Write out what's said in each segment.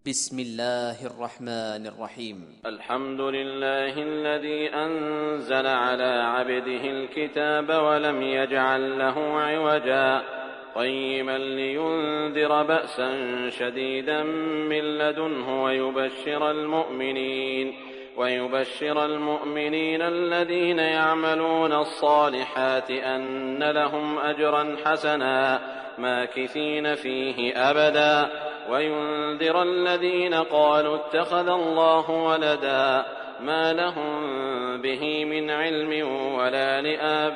بسم الله الرحمن الرحيم. الحمد لله الذي أنزل على عبده الكتاب ولم يجعل له عوجا قيما لينذر بأسا شديدا من لدنه ويبشر المؤمنين الذين يعملون الصالحات أن لهم أجرا حسنا ماكثين فيه أبدا وينذر الذين قالوا اتخذ الله ولدا ما لهم به من علم ولا لآبائهم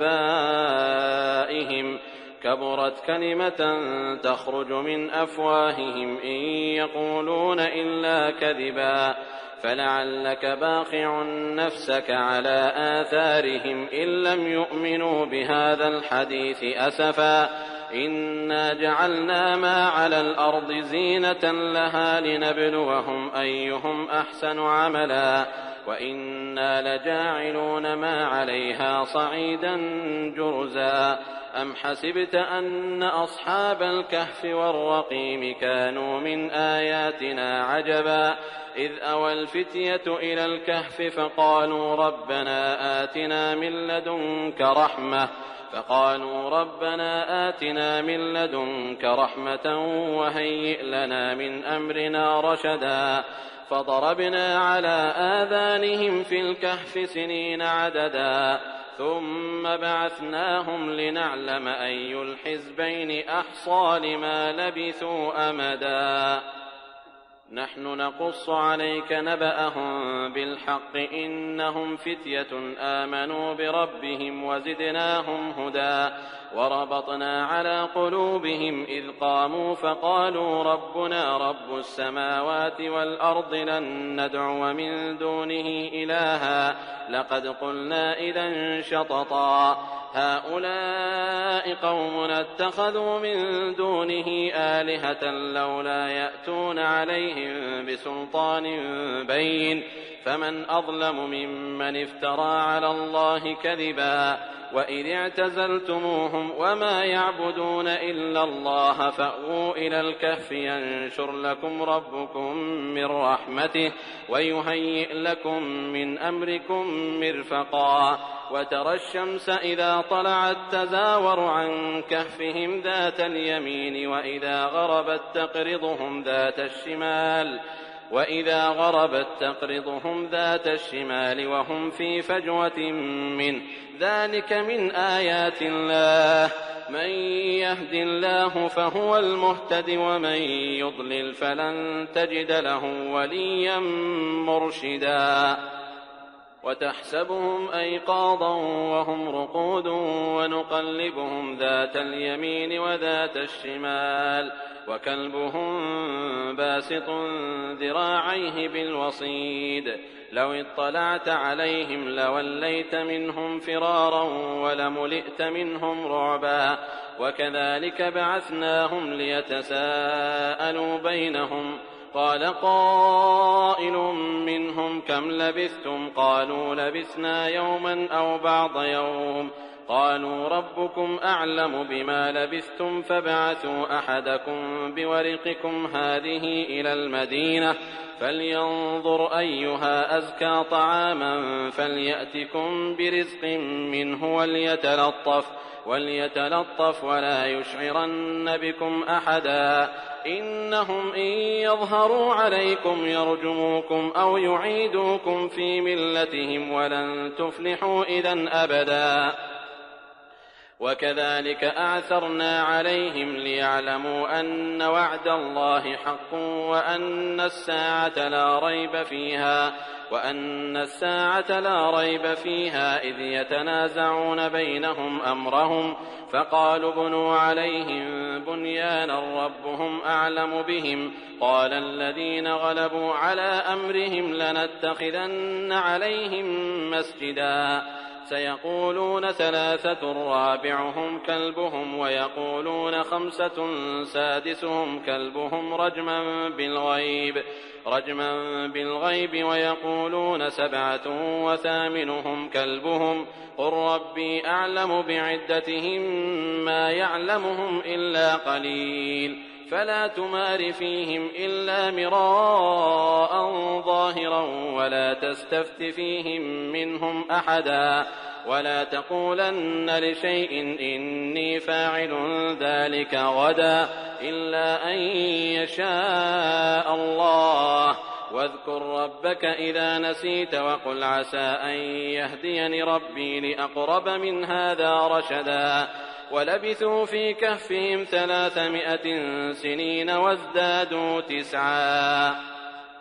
كبرت كلمة تخرج من أفواههم إن يقولون إلا كذبا فلعلك باخع نفسك على آثارهم إن لم يؤمنوا بهذا الحديث أسفا إنا جعلنا ما على الأرض زينة لها لنبلوهم أيهم أحسن عملا وإنا لجاعلون ما عليها صعيدا جرزا أم حسبت أن أصحاب الكهف والرقيم كانوا من آياتنا عجبا إذ أوى الفتية إلى الكهف فقالوا ربنا آتنا من لدنك رحمة وهيئ لنا من أمرنا رشدا فضربنا على آذانهم في الكهف سنين عددا ثم بعثناهم لنعلم أي الحزبين أحصى لما لبثوا أمدا نحن نقص عليك نبأهم بالحق إنهم فتية آمنوا بربهم وزدناهم هدى وربطنا على قلوبهم إذ قاموا فقالوا ربنا رب السماوات والأرض لن ندعو من دونه إلها لقد قلنا إذا شططا هؤلاء قومنا اتخذوا من دونه آلهة لولا يأتون عليهم بسلطان بين فمن أظلم ممن افترى على الله كذبا وإذ اعتزلتموهم وما يعبدون إلا الله فأووا إلى الكهف ينشر لكم ربكم من رحمته ويهيئ لكم من أمركم مرفقا وترى الشمس إذا طلعت تزاور عن كهفهم ذات اليمين وإذا غربت تقرضهم ذات الشمال وهم في فجوة منه ذلك من آيات الله من يهد الله فهو المهتد ومن يضلل فلن تجد له وليا مرشدا وتحسبهم أيقاظا وهم رقود ونقلبهم ذات اليمين وذات الشمال وكلبهم باسط ذراعيه بالوصيد لو اطلعت عليهم لوليت منهم فرارا ولملئت منهم رعبا وكذلك بعثناهم ليتساءلوا بينهم قال قائل منهم كم لبثتم قالوا لبثنا يوما أو بعض يوم قالوا ربكم أعلم بما لبثتم فابعثوا أحدكم بورقكم هذه إلى المدينة فلينظر أيها أزكى طعاما فليأتكم برزق منه وليتلطف ولا يشعرن بكم أحدا إنهم إن يظهروا عليكم يرجموكم أو يعيدوكم في ملتهم ولن تفلحوا إذا أبدا وكذلك أعثرنا عليهم ليعلموا أن وعد الله حق وأن الساعة لا ريب فيها إذ يتنازعون بينهم أمرهم فقالوا بنوا عليهم بنيانا ربهم أعلم بهم قال الذين غلبوا على أمرهم لنتخذن عليهم مسجدا سيقولون 3 رابعهم كلبهم ويقولون 5 سادسهم كلبهم رجما بالغيب ويقولون 7 وثامنهم كلبهم قل ربي أعلم بعدتهم ما يعلمهم إلا قليل فلا تمار فيهم إلا مراء ظاهرا ولا تستفت فيهم منهم أحدا ولا تقولن لشيء إني فاعل ذلك غدا إلا أن يشاء الله واذكر ربك إذا نسيت وقل عسى أن يهديني ربي لأقرب من هذا رشدا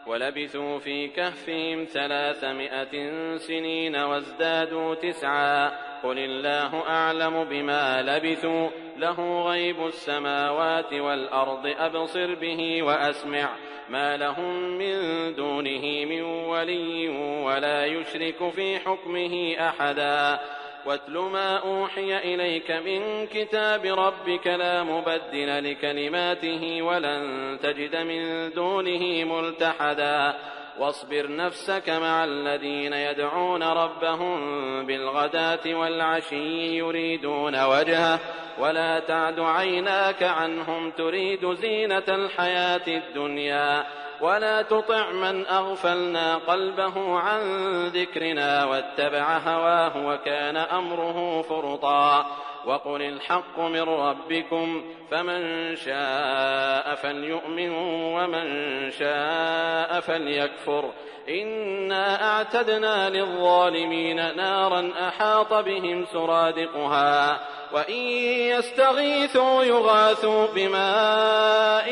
ولبثوا في كهفهم 300 سنين وازدادوا تسعا قل الله أعلم بما لبثوا له غيب السماوات والأرض أبصر به وأسمع ما لهم من دونه من ولي ولا يشرك في حكمه أحدا واتل ما أوحي إليك من كتاب ربك لا مبدل لكلماته ولن تجد من دونه ملتحدا واصبر نفسك مع الذين يدعون ربهم بالغداة والعشي يريدون وجهه ولا تعد عيناك عنهم تريد زينة الحياة الدنيا ولا تطع من أغفلنا قلبه عن ذكرنا واتبع هواه وكان أمره فرطا وقل الحق من ربكم فمن شاء فليؤمن ومن شاء فليكفر إنا أعتدنا للظالمين نارا أحاط بهم سرادقها وإن يستغيثوا يغاثوا بماء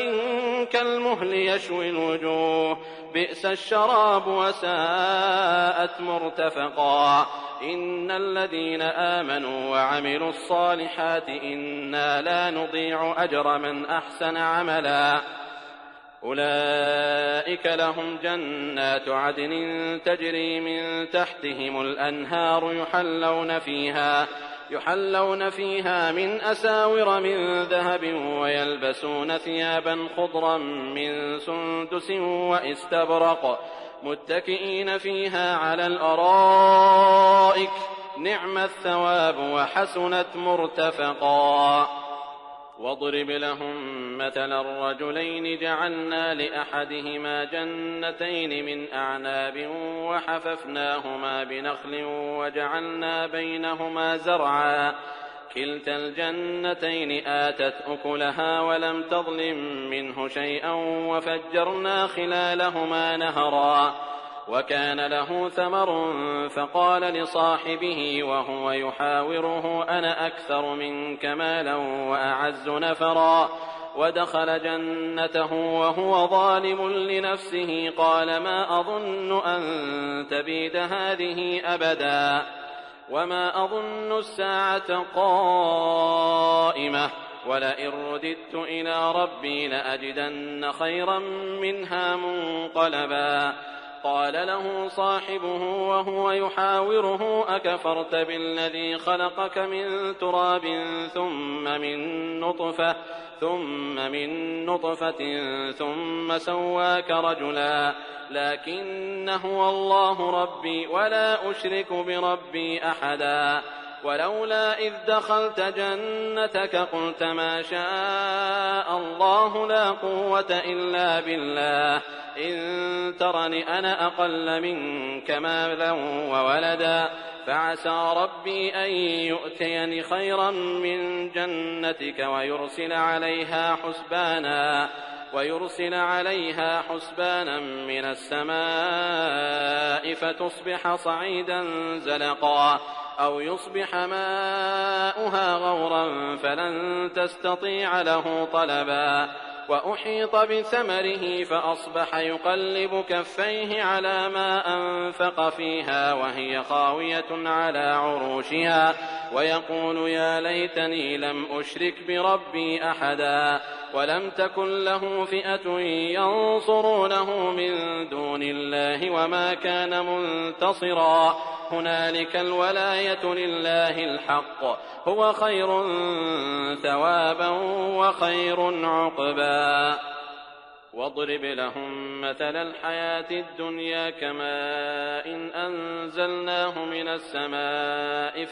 كالمهل يشوي الوجوه بئس الشراب وساءت مرتفقا إن الذين آمنوا وعملوا الصالحات إنا لا نضيع أجر من أحسن عملا أولئك لهم جنات عدن تجري من تحتهم الأنهار يحلون فيها من أساور من ذهب ويلبسون ثيابا خضرا من سندس وإستبرق متكئين فيها على الأرائك نعم الثواب وحسنت مرتفقا واضرب لهم مثلا الرجلين جعلنا لأحدهما جنتين من أعناب وحففناهما بنخل وجعلنا بينهما زرعا كلتا الجنتين آتت أكلها ولم تظلم منه شيئا وفجرنا خلالهما نهرا وكان له ثمر فقال لصاحبه وهو يحاوره أنا أكثر منك مالا وأعز نفرا ودخل جنته وهو ظالم لنفسه قال ما أظن أن تبيد هذه أبدا وما أظن الساعة قائمة ولئن رددت إلى ربي لأجدن خيرا منها منقلبا قال له صاحبه وهو يحاوره أكفرت بالذي خلقك من تراب ثم من نطفة ثم سواك رجلا لكن هو الله ربي ولا أشرك بربي أحدا ولولا إذ دخلت جنتك قلت ما شاء الله لا قوة إلا بالله إن ترني أنا أقل منك مالا وولدا فعسى ربي أن يؤتيني خيرا من جنتك ويرسل عليها حسبانا من السماء فتصبح صعيدا زلقا أو يصبح ماؤها غورا فلن تستطيع له طلبا وأحيط بثمره فأصبح يقلب كفيه على ما أنفق فيها وهي خاوية على عروشها ويقول يا ليتني لم أشرك بربي أحدا ولم تكن له فئة ينصرونه من دون الله وما كان منتصرا هنالك الولاية لله الحق هو خير ثوابا وخير عقبا واضرب لهم مثل الحياة الدنيا كماء إن أنزلناه من السماء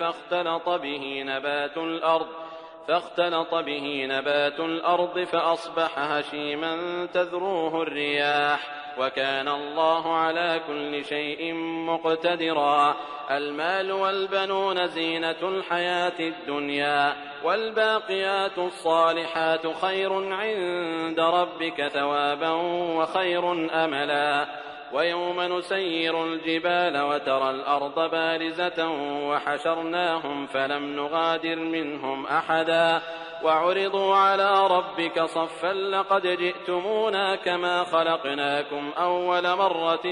فاختلط به نبات الأرض فأصبح هشيما تذروه الرياح وكان الله على كل شيء مقتدرا. المال والبنون زينة الحياة الدنيا والباقيات الصالحات خير عند ربك ثوابا وخير أملا. ويوم نسير الجبال وترى الأرض بارزة وحشرناهم فلم نغادر منهم أحدا وعرضوا على ربك صفا لقد جئتمونا كما خلقناكم أول مرة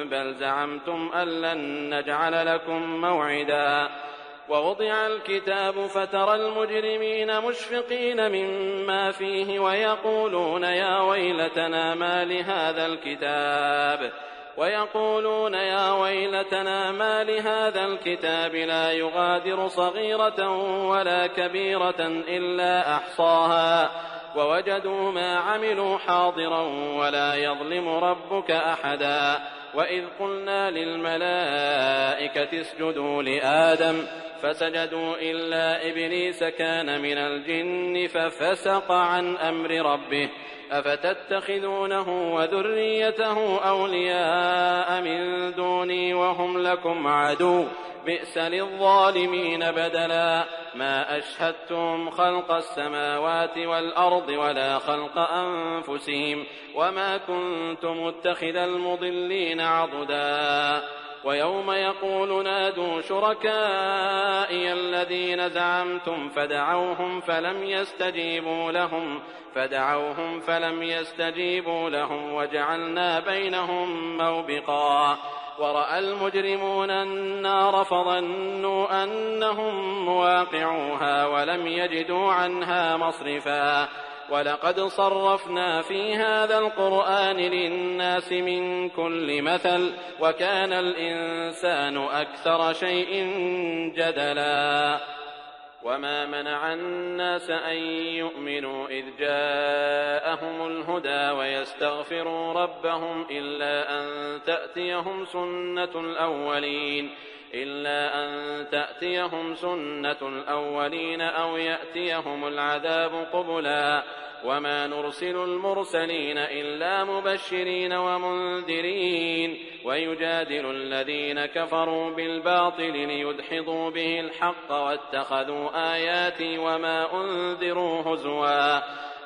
بل زعمتم أن لن نجعل لكم موعدا. ووضع الكتاب فترى المجرمين مشفقين مما فيه ويقولون يا ويلتنا ما لهذا الكتاب لا يغادر صغيرة ولا كبيرة إلا أحصاها ووجدوا ما عملوا حاضرا ولا يظلم ربك أحدا. وإذ قلنا للملائكة اسجدوا لآدم فسجدوا إلا إبليس كان من الجن ففسق عن أمر ربه أفتتخذونه وذريته أولياء من دوني وهم لكم عدو بئس للظالمين بدلا. ما أشهدتم خلق السماوات والأرض ولا خلق أنفسهم وما كنت متخذ المضلين عضدا. ويوم يقول نادوا شركائي الذين زعمتم فدعوهم فلم يستجيبوا لهم وجعلنا بينهم موبقا. ورأى المجرمون النار فظنوا أنهم مواقعوها ولم يجدوا عنها مصرفا. ولقد صرفنا في هذا القرآن للناس من كل مثل وكان الإنسان أكثر شيء جدلا. وما منع الناس أن يؤمنوا إذ جاءهم الهدى ويستغفروا ربهم إلا أن تأتيهم سنة الأولين أو يأتيهم العذاب قبلا. وما نرسل المرسلين إلا مبشرين ومنذرين ويجادل الذين كفروا بالباطل ليدحضوا به الحق واتخذوا آياتي وما أنذروا هزوا.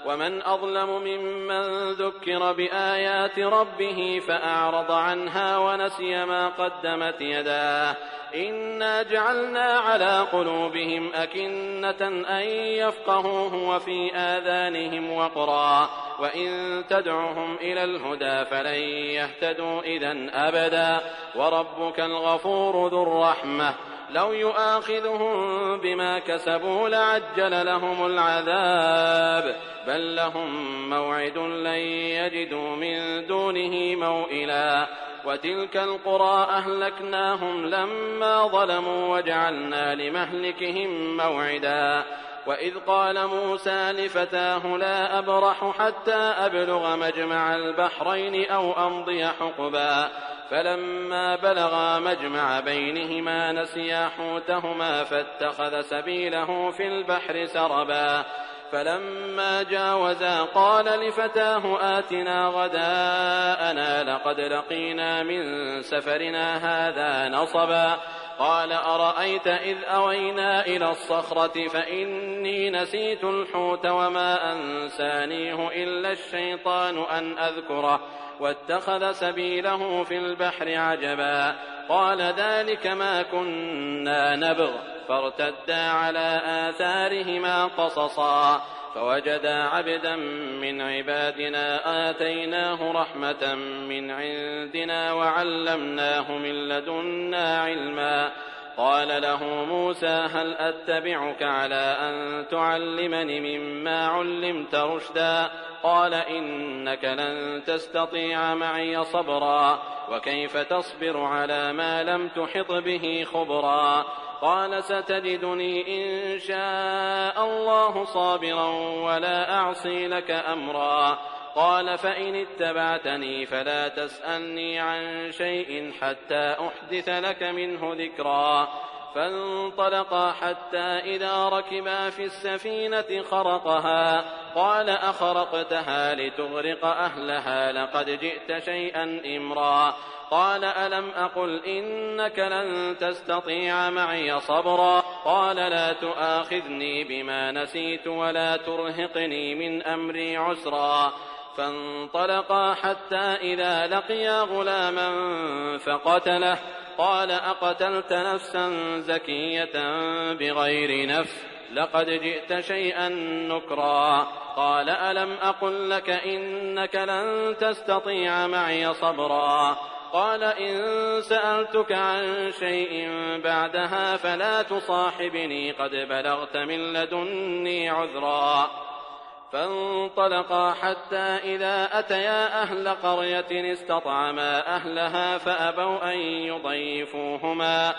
ومن أظلم ممن ذكر بآيات ربه فأعرض عنها ونسي ما قدمت يداه إنا جعلنا على قلوبهم أكنة أن يفقهوه وفي آذانهم وقرا وإن تدعهم إلى الهدى فلن يهتدوا إذن أبدا. وربك الغفور ذو الرحمة لو يؤاخذهم بما كسبوا لعجل لهم العذاب بل لهم موعد لن يجدوا من دونه موئلا. وتلك القرى أهلكناهم لما ظلموا وجعلنا لمهلكهم موعدا. وإذ قال موسى لفتاه لا أبرح حتى أبلغ مجمع البحرين أو أمضي حقبا فلما بلغا مجمع بينهما نسيا حوتهما فاتخذ سبيله في البحر سربا. فلما جاوزا قال لفتاه آتنا غداءنا لقد لقينا من سفرنا هذا نصبا. قال أرأيت إذ أوينا إلى الصخرة فإني نسيت الحوت وما أنسانيه إلا الشيطان أن أذكره واتخذ سبيله في البحر عجبا. قال ذلك ما كنا نبغ فارتدا على آثارهما قصصا فوجدا عبدا من عبادنا آتيناه رحمة من عندنا وعلمناه من لدنا علما. قال له موسى هل أتبعك على أن تعلمني مما علمت رشدا قال إنك لن تستطيع معي صبرا وكيف تصبر على ما لم تحط به خبرا. قال ستجدني إن شاء الله صابرا ولا أعصي لك أمرا. قال فإن اتبعتني فلا تسألني عن شيء حتى أحدث لك منه ذكرا. فانطلقا حتى إذا ركبا في السفينة خرقها قال أخرقتها لتغرق أهلها لقد جئت شيئا إمرا قال ألم أقل إنك لن تستطيع معي صبرا قال لا تؤاخذني بما نسيت ولا ترهقني من أمري عسرا فانطلقا حتى إذا لقيا غلاما فقتله قال أقتلت نفسا زكية بغير نفس لقد جئت شيئا نكرا قال ألم أقل لك إنك لن تستطيع معي صبرا قال إن سألتك عن شيء بعدها فلا تصاحبني قد بلغت من لدني عذرا فانطلقا حتى إذا أتيا أهل قرية استطعما أهلها فأبوا أن يضيفوهما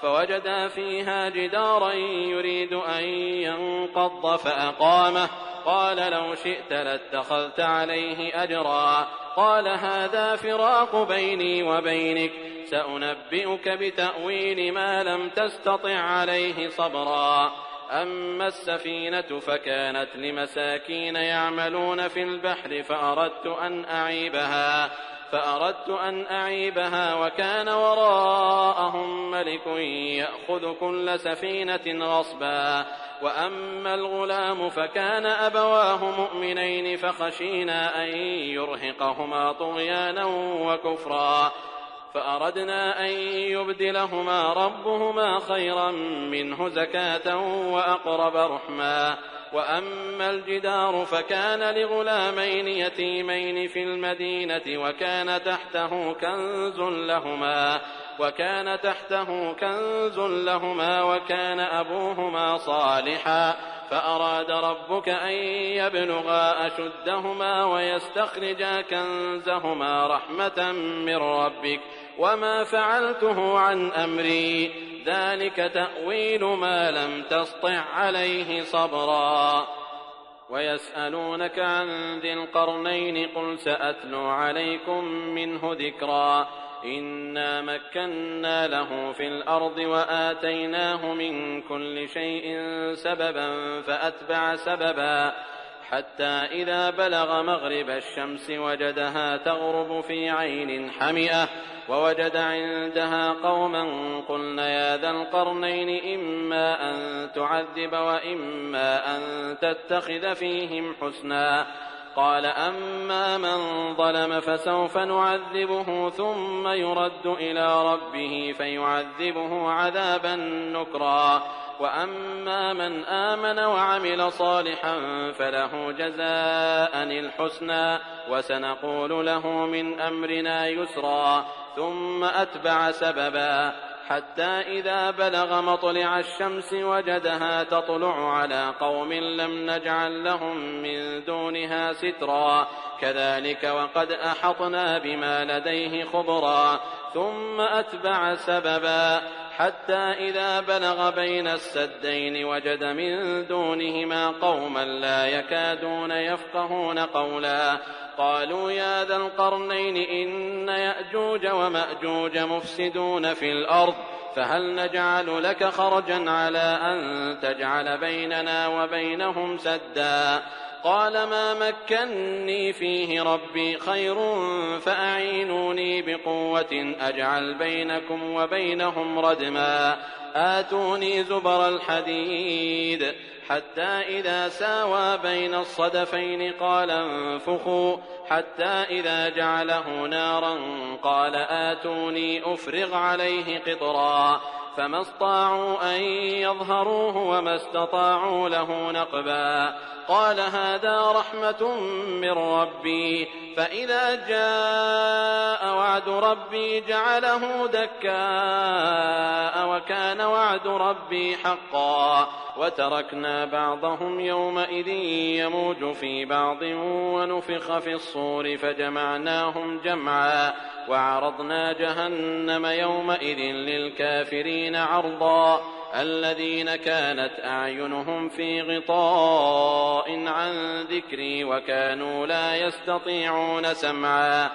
فوجدا فيها جدارا يريد أن ينقض فأقامه قال لو شئت لاتخذت عليه أجرا قال هذا فراق بيني وبينك سأنبئك بتأويل ما لم تستطع عليه صبرا أما السفينة فكانت لمساكين يعملون في البحر فأردت أن أعيبها وكان وراءهم ملك يأخذ كل سفينة غصبا وأما الغلام فكان أبواه مؤمنين فخشينا أن يرهقهما طغيانا وكفرا فأردنا أن يبدلهما ربهما خيرا منه زكاة وأقرب رحما وأما الجدار فكان لغلامين يتيمين في المدينة وكان تحته كنز لهما وكان أبوهما صالحا فأراد ربك أن يبلغا أشدهما ويستخرجا كنزهما رحمة من ربك وما فعلته عن أمري ذلك تأويل ما لم تسطع عليه صبرا ويسألونك عن ذي القرنين قل سأتلو عليكم منه ذكرا إنا مكنا له في الأرض وآتيناه من كل شيء سببا فأتبع سببا حتى إذا بلغ مغرب الشمس وجدها تغرب في عين حمئة ووجد عندها قوما قلنا يا ذا القرنين إما أن تعذب وإما أن تتخذ فيهم حسنا قال أما من ظلم فسوف نعذبه ثم يرد إلى ربه فيعذبه عذابا نكرا وأما من آمن وعمل صالحا فله جزاء الحسنى وسنقول له من أمرنا يسرا ثم أتبع سببا حتى إذا بلغ مطلع الشمس وجدها تطلع على قوم لم نجعل لهم من دونها سترا كذلك وقد أحطنا بما لديه خبرا ثم أتبع سببا حتى إذا بلغ بين السدين وجد من دونهما قوما لا يكادون يفقهون قولا قالوا يا ذا القرنين إن يأجوج ومأجوج مفسدون في الأرض فهل نجعل لك خرجا على أن تجعل بيننا وبينهم سدا قال ما مكني فيه ربي خير فأعينوني بقوة أجعل بينكم وبينهم ردما آتوني زبر الحديد حتى إذا ساوى بين الصدفين قال انفخوا حتى إذا جعله نارا قال آتوني أفرغ عليه قطرا فما استطاعوا أن يظهروه وما استطاعوا له نقبا قال هذا رحمة من ربي فإذا جاء وعد ربي جعله دكاء وكان وعد ربي حقا وتركنا بعضهم يومئذ يموج في بعض ونفخ في الصور فجمعناهم جمعا وعرضنا جهنم يومئذ للكافرين عرضا الذين كانت أعينهم في غطاء عن ذكري وكانوا لا يستطيعون سمعا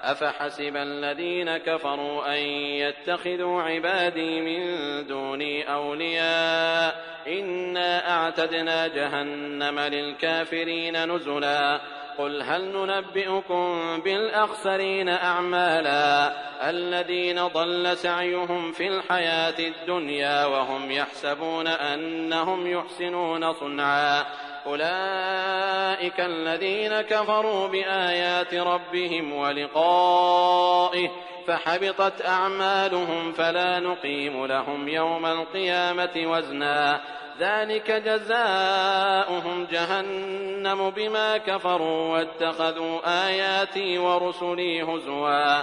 أفحسب الذين كفروا أن يتخذوا عبادي من دوني أولياء إنا أعتدنا جهنم للكافرين نزلا قل هل ننبئكم بالأخسرين أعمالا الذين ضل سعيهم في الحياة الدنيا وهم يحسبون أنهم يحسنون صنعا أولئك الذين كفروا بآيات ربهم ولقائه فحبطت أعمالهم فلا نقيم لهم يوم القيامة وزنا ذلك جزاؤهم جهنم بما كفروا واتخذوا آياتي ورسلي هزوا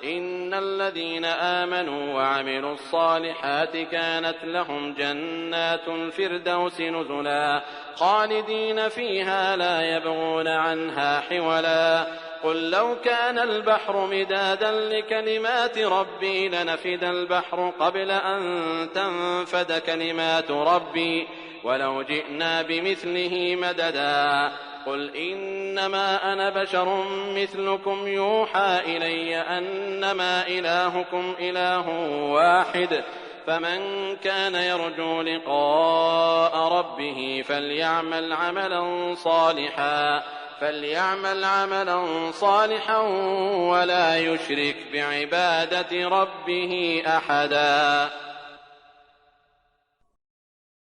إن الذين آمنوا وعملوا الصالحات كانت لهم جنات الفردوس نزلا خالدين فيها لا يبغون عنها حولا قل لو كان البحر مدادا لكلمات ربي لنفد البحر قبل أن تنفد كلمات ربي ولو جئنا بمثله مددا قل إنما أنا بشر مثلكم يوحى إلي أنما إلهكم إله واحد فمن كان يرجو لقاء ربه فليعمل عملا صالحا ولا يشرك بعبادة ربه أحدا.